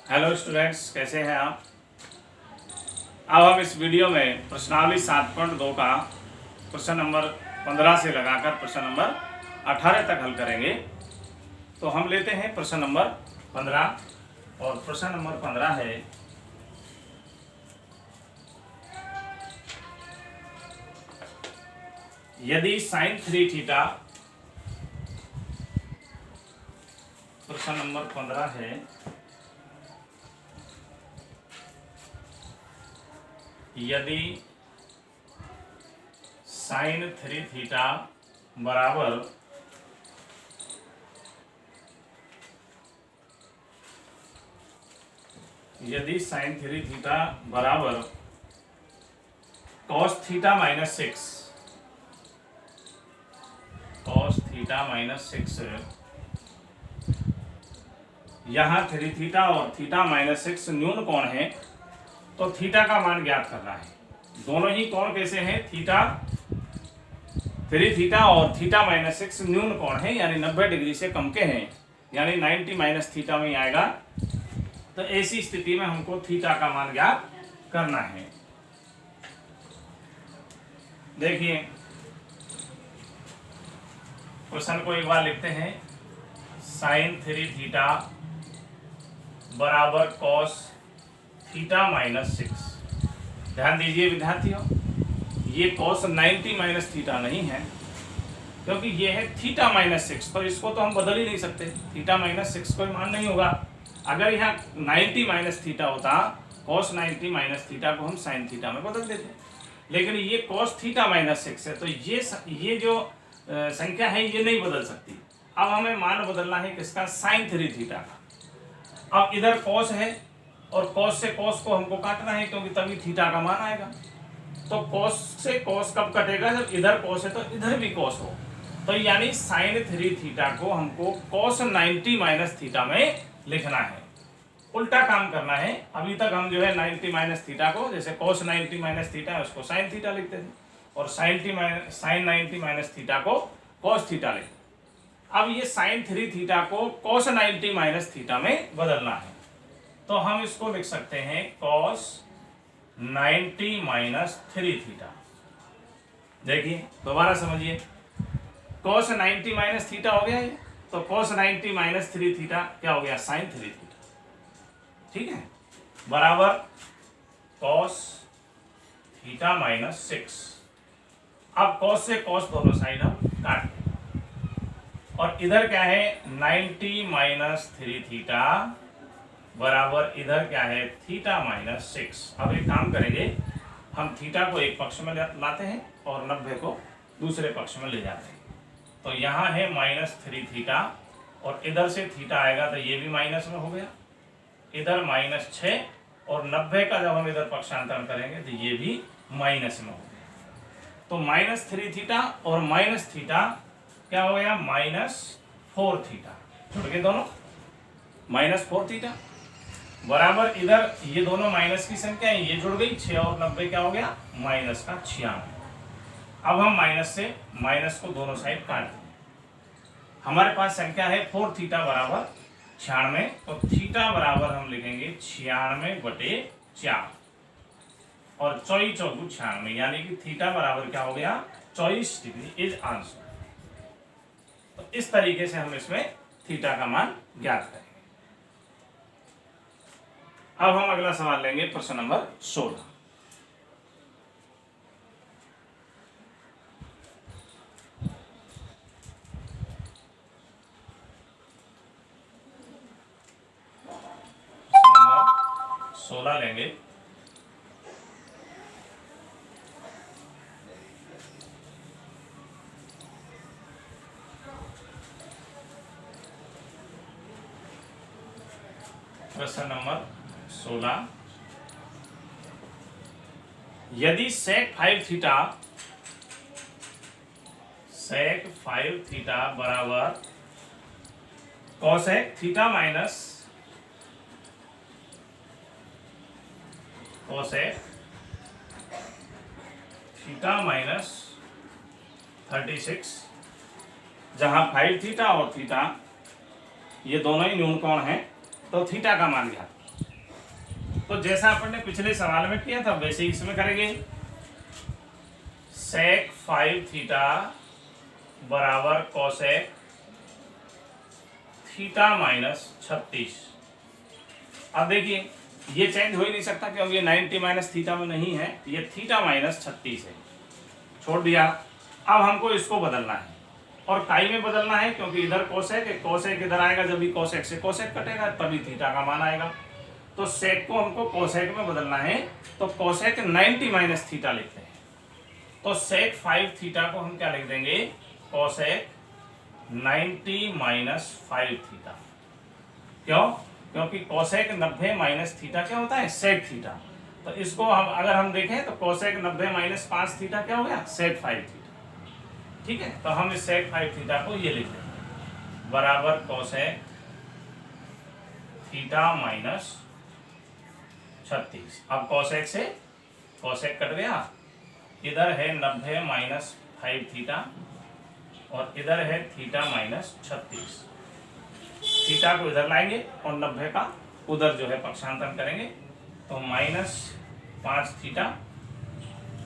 Hello students, कैसे हैं आप। अब हम इस वीडियो में प्रश्नावली 7.2 का प्रश्न नंबर 15 से लगाकर प्रश्न नंबर 18 तक हल करेंगे। तो हम लेते हैं प्रश्न नंबर 15 और प्रश्न नंबर 15 है यदि साइन 3 थीटा। प्रश्न नंबर 15 है यदि साइन 3 थीटा बराबर कॉस थीटा माइनस 6 यहाँ 3 थीटा और थीटा माइनस 6 न्यून कोण है, तो थीटा का मान ज्ञात करना है। दोनों ही कोण कैसे हैं, 3 थीटा और थीटा माइनस 6 न्यून कोण है, यानी 90 डिग्री से कम के हैं, यानी 90 माइनस थीटा में आएगा। तो ऐसी स्थिति में हमको थीटा का मान ज्ञात करना है। देखिए क्वेश्चन को एक बार लिखते हैं। साइन 3 थीटा बराबर कॉस थीटा माइनस 6। ध्यान दीजिए विद्यार्थियों, ये कॉस 90 माइनस थीटा नहीं है, क्योंकि ये है थीटा माइनस 6, तो इसको तो हम बदल ही नहीं सकते। थीटा माइनस 6 कोई मान नहीं होगा। अगर यहाँ 90 माइनस थीटा होता, कॉस 90 माइनस थीटा को हम साइन थीटा में बदल देते, लेकिन ये कॉस थीटा माइनस 6 है, तो ये जो संख्या है ये नहीं बदल सकती। अब हमें मान बदलना है किसका, साइन 3 थीटा का। अब इधर कॉस है और कॉस से कॉस को हमको काटना है, क्योंकि तभी थीटा का मान आएगा। तो कॉस से कॉस कब कटेगा, जब इधर कॉस है तो इधर भी कॉस हो। तो यानी साइन 3 थीटा को हमको कॉस 90 माइनस थीटा में लिखना है। उल्टा काम करना है। अभी तक हम जो है 90 माइनस थीटा को, जैसे कॉस 90 माइनस थीटा है उसको साइन थीटा लिखते थे, और साइन 90 माइनस थीटा को कॉस थीटा लिखते। अब ये साइन 3 थीटा को कॉस 90 माइनस थीटा में बदलना है, तो हम इसको लिख सकते हैं कॉस 90 माइनस 3 थीटा। देखिए दोबारा समझिए, कॉस 90 माइनस थीटा हो गया ये, तो कॉस 90 माइनस 3 थीटा क्या हो गया, साइन 3 थीटा। ठीक है, बराबर कॉस थीटा माइनस 6। अब कॉस से कॉस दोनों साइड हम काट दें, और इधर क्या है 90 माइनस 3 थीटा बराबर इधर क्या है थीटा माइनस 6। अब एक काम करेंगे, हम थीटा को एक पक्ष में लाते हैं और 90 को दूसरे पक्ष में ले जाते हैं। तो यहाँ है माइनस 3 थीटा, और इधर से थीटा आएगा तो ये भी माइनस में हो गया, इधर माइनस 6, और 90 का जब हम इधर पक्षांतरण करेंगे तो ये भी माइनस में हो गया। तो माइनस 3 थीटा और माइनस थीटा क्या हो गया, -4 थीटा। जुड़ गए दोनों, -4 थीटा बराबर इधर ये दोनों माइनस की संख्या है, ये जुड़ गई 6 और 90 क्या हो गया, माइनस का 96। अब हम माइनस से माइनस को दोनों साइड काट देंगे। हमारे पास संख्या है 4 थीटा बराबर 96, तो थीटा बराबर हम लिखेंगे 96/4, और 24 चौगु 96, यानी कि थीटा बराबर क्या हो गया 24 डिग्री इज आंसर। तो इस तरीके से हम इसमें थीटा का मान ज्ञात करेंगे। अब हम अगला सवाल लेंगे, प्रश्न नंबर 16। प्रश्न नंबर 16 लेंगे। प्रश्न नंबर 16, यदि सेक 5 थीटा बराबर cosec theta minus theta minus 36, जहां 5 थीटा और थीटा ये दोनों ही न्यून कोण हैं, तो थीटा का मान ज्ञात। तो जैसा अपन ने पिछले सवाल में किया था वैसे ही इसमें करेंगे। सेक 5 थीटा बराबर कोसेक थीटा माइनस 36। अब देखिए ये चेंज हो ही नहीं सकता क्योंकि ये 90 माइनस थीटा में नहीं है, ये थीटा माइनस 36 है, छोड़ दिया। अब हमको इसको बदलना है और काई में बदलना है क्योंकि इधर कोसेक है, कोसेक इधर आएगा, जब भी कोसेक से कोसेक कटेगा तभी थीटा का मान आएगा। तो सेक को हमको कोसेक में बदलना है, तो कोसेक 90 माइनस थीटा लिखते हैं। तो सेक 5 थीटा को हम क्या लिख देंगे, कोसेक 90 माइनस 5 थीटा। क्यों? क्योंकि कोसेक 90 माइनस थीटा क्या होता है, सेक थीटा। तो इसको हम अगर हम देखें तो कोसेक 90 माइनस 5 थीटा क्या हो गया, सेक 5 थीटा। ठीक है, तो हम इस सेक 5 थीटा को ये लिख देंगे बराबर कोसेक थीटा माइनस 36। अब कोसेक से कोसेक कट गया, इधर है 90 माइनस 5 थीटा और इधर है थीटा माइनस 36। थीटा को इधर लाएंगे और 90 का उधर जो है पक्षांतरण करेंगे, तो माइनस 5 थीटा,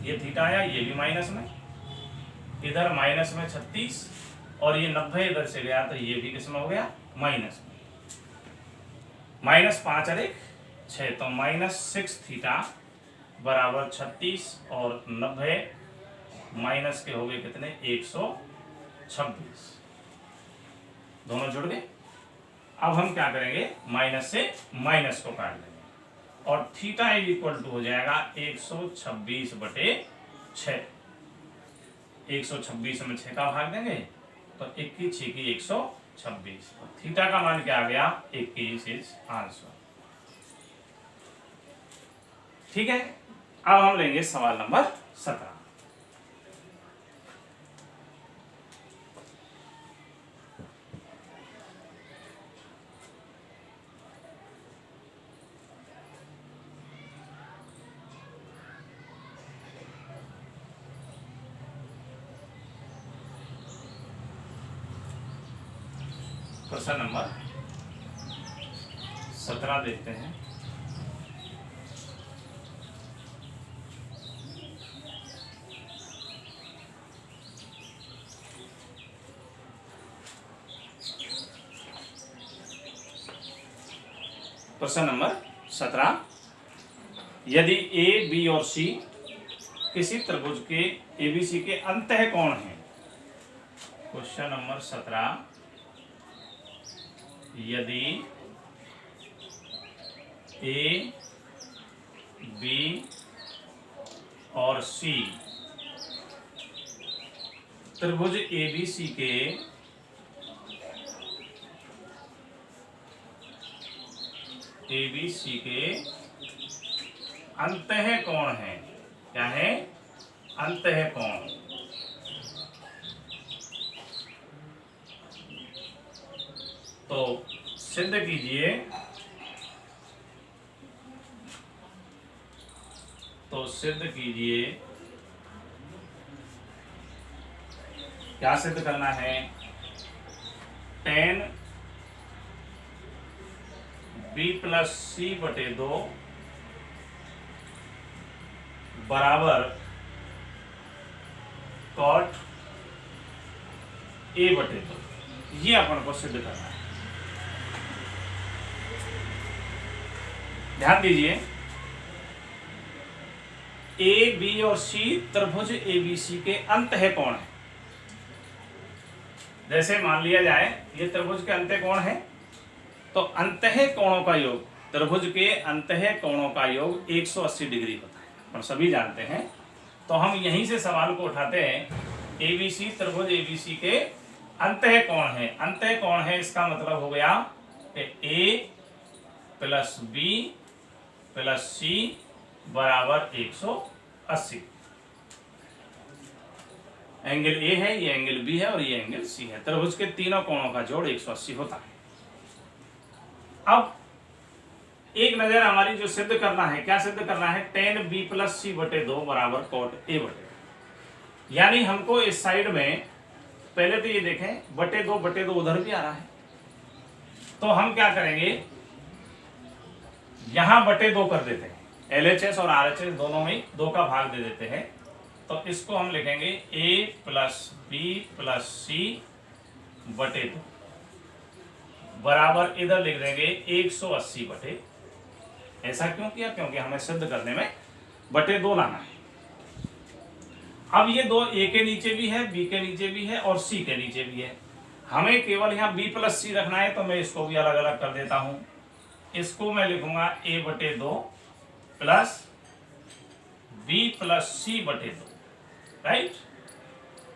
ये थीटा आया, ये भी माइनस में, इधर माइनस में 36 और ये 90 इधर से गया तो ये भी किसमें हो गया, माइनस में। माइनस 5 और 1 6, तो माइनस 6 थीटा बराबर 36 और 90 माइनस के हो गए कितने, 126, दोनों जुड़ गए। अब हम क्या करेंगे, माइनस से माइनस को काट लेंगे और थीटा इज इक्वल टू हो जाएगा 126 बटे 6। 126 में 6 का भाग देंगे तो 21 6 की 126। तो थीटा का मान क्या आ गया, 21 इज आंसर। ठीक है, अब हम लेंगे सवाल नंबर 17। क्वेश्चन नंबर 17 देखते हैं। क्वेश्चन नंबर 17, यदि ए बी और सी किसी त्रिभुज के एबीसी के अंतः कोण हैं। क्वेश्चन नंबर 17, यदि ए बी और सी त्रिभुज एबीसी के अंतः कोण है, क्या है, अंतः कोण। तो सिद्ध कीजिए, क्या सिद्ध करना है, tan b प्लस सी बटे 2 बराबर cot a बटे 2, ये अपन को सिद्ध करना है। ध्यान दीजिए, ए बी और सी त्रिभुज एबीसी के अंतः कोण है। जैसे मान लिया जाए ये त्रिभुज के अंतः कोण है, तो अंतः कोणों का योग, त्रिभुज के अंतः कोणों का योग 180 डिग्री होता है, और सभी जानते हैं। तो हम यहीं से सवाल को उठाते हैं, एबीसी त्रिभुज एबीसी के अंतः कोण है। अंतः कोण है इसका मतलब हो गया ए प्लस बी प्लस सी बराबर 180। एंगल ए है, ये एंगल बी है और ये एंगल सी है। त्रिभुज के तीनों कोणों का जोड़ 180 होता है। अब एक नजर हमारी जो सिद्ध करना है, क्या सिद्ध करना है, tan b प्लस सी बटे 2 बराबर cot a बटे 2। यानी हमको इस साइड में पहले तो ये देखें बटे 2 उधर भी आ रहा है, तो हम क्या करेंगे, यहाँ बटे 2 कर देते हैं, LHS और RHS दोनों में 2 का भाग दे देते हैं। तो इसको हम लिखेंगे A plus B plus C बटे 2 बराबर इधर लिख देंगे 180 बटे। ऐसा क्यों किया? क्योंकि हमें सिद्ध करने में बटे 2 लाना है। अब ये दो A के नीचे भी है, B के नीचे भी है और C के नीचे भी है। हमें केवल यहाँ B प्लस C रखना है, तो मैं इसको भी अलग अलग कर देता हूं। इसको मैं लिखूंगा A बटे 2 प्लस B प्लस C बटे 2, राइट,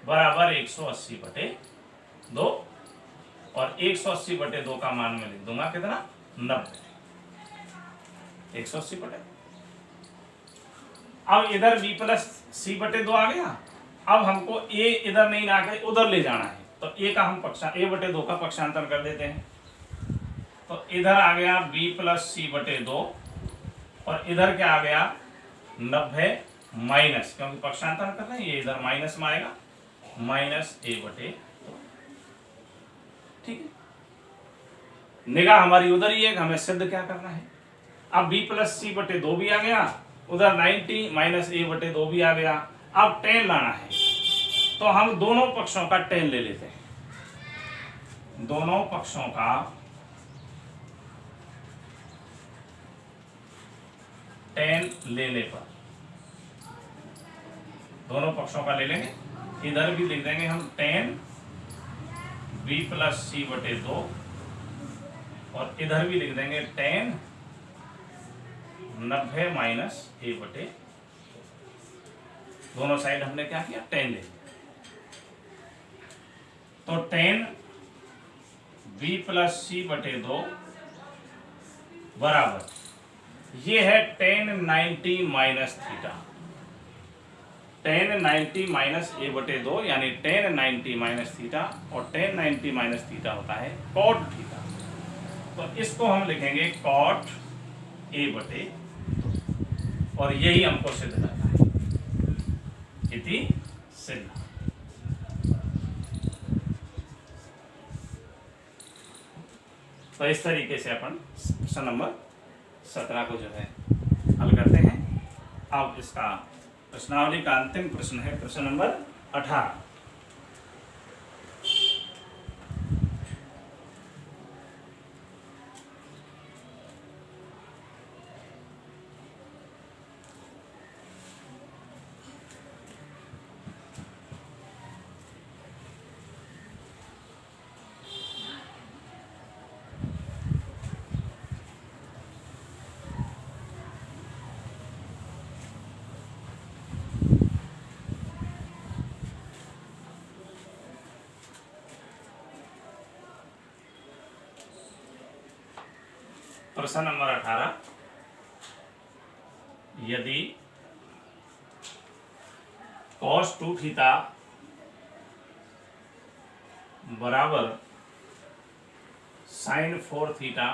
बराबर 180 बटे 2। और 180 बटे 2 का मान मैं लिख दूंगा कितना? 90। 180 बटे, अब इधर B प्लस C बटे 2 आ गया। अब हमको A इधर नहीं लाके उधर ले जाना है, तो A का हम A बटे 2 का पक्षांतर कर देते हैं। तो इधर आ गया B प्लस C बटे 2 और इधर क्या आ गया? 90 माइनस, क्योंकि पक्षांतर कर रहे हैं, ये इधर माइनस में आएगा, माइनस A बटे 2। ठीक है, निगाह हमारी उधर ही है, हमें सिद्ध क्या करना है। अब B प्लस C बटे 2 भी आ गया, उधर 90 माइनस A बटे 2 भी आ गया। अब tan लाना है, तो हम दोनों पक्षों का tan ले लेते हैं। दोनों पक्षों का tan लेने पर, दोनों पक्षों का ले लेंगे, इधर भी लिख देंगे हम tan B प्लस C बटे 2 और इधर भी लिख देंगे tan 90 माइनस A बटे। दोनों साइड हमने क्या किया? tan ले लिया। तो tan B प्लस C बटे 2 बराबर, ये है tan 90 minus theta. tan 90 minus A बटे 2 यानी tan 90 माइनस थीटा, और tan 90 माइनस थीटा होता है cot थीटा। तो इसको हम लिखेंगे cot A बटे, और यही हमको सिद्ध करना है, इति सिद्ध। तो इस तरीके से अपन प्रश्न नंबर 17 को जो है हल करते हैं। अब इसका प्रश्नावली का अंतिम प्रश्न है प्रश्न नंबर 18। प्रश्न नंबर 18, यदि cos 2 थीटा बराबर sin 4 थीटा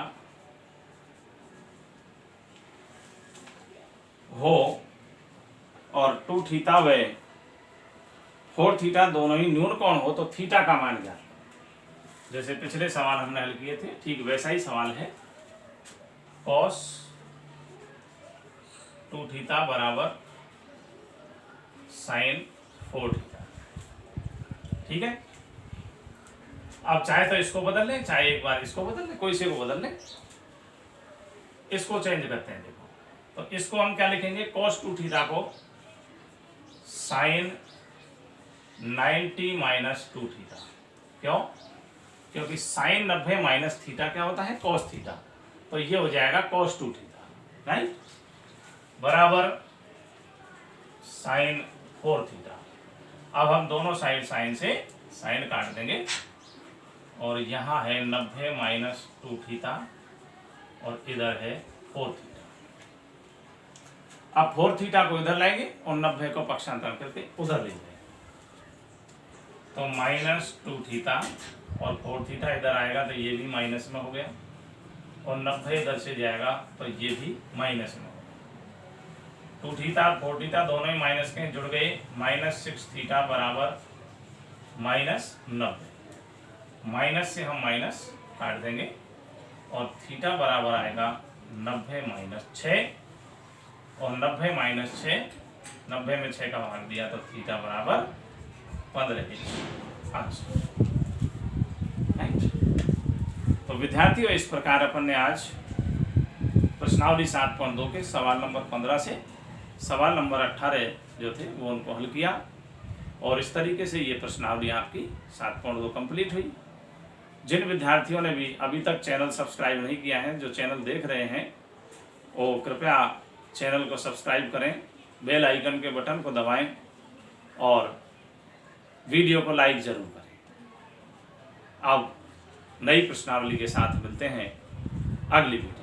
हो और 2 थीटा व 4 थीटा दोनों ही न्यून कोण हो, तो थीटा का मान क्या? जैसे पिछले सवाल हमने हल किए थे, ठीक वैसा ही सवाल है। cos 2 थीटा बराबर sin 4 थीटा, ठीक है। अब चाहे तो इसको बदल लें, चाहे एक बार इसको बदल लें, कोई से को बदल लें। इसको चेंज करते हैं, देखो, तो इसको हम क्या लिखेंगे? cos 2 थीटा को sin 90 माइनस 2 थीटा। क्यों? क्योंकि sin 90 माइनस थीटा क्या होता है? cos theta. तो ये हो जाएगा cos 2 थीटा, राइट, बराबर sin 4 थीटा। अब हम दोनों साइड साइन से साइन काट देंगे, और यहाँ है 90 माइनस 2 थीटा और इधर है 4 थीटा। अब 4 थीटा को इधर लाएंगे और 90 को पक्षांतर करके उधर ले जाएंगे, तो माइनस 2 थीटा और 4 थीटा इधर आएगा, तो ये भी माइनस में हो गया, और 90 इधर से जाएगा तो ये भी माइनस में होगा। 2 थीटा 4 थीटा दोनों ही माइनस के जुड़ गए, माइनस 6 थीटा बराबर माइनस 90। माइनस से हम माइनस काट देंगे और थीटा बराबर आएगा 90 माइनस 6 और 90 माइनस 6, 90 में 6 का भाग दिया तो थीटा बराबर 15 इंच। अच्छा, तो विद्यार्थियों इस प्रकार अपन ने आज प्रश्नावली 7.2 के सवाल नंबर 15 से सवाल नंबर 18 जो थे वो उनको हल किया और इस तरीके से ये प्रश्नावली आपकी 7.2 कंप्लीट हुई। जिन विद्यार्थियों ने भी अभी तक चैनल सब्सक्राइब नहीं किया है, जो चैनल देख रहे हैं वो कृपया चैनल को सब्सक्राइब करें, बेल आइकन के बटन को दबाएं और वीडियो को लाइक जरूर करें। अब नई प्रश्नावली के साथ मिलते हैं अगली वीडियो।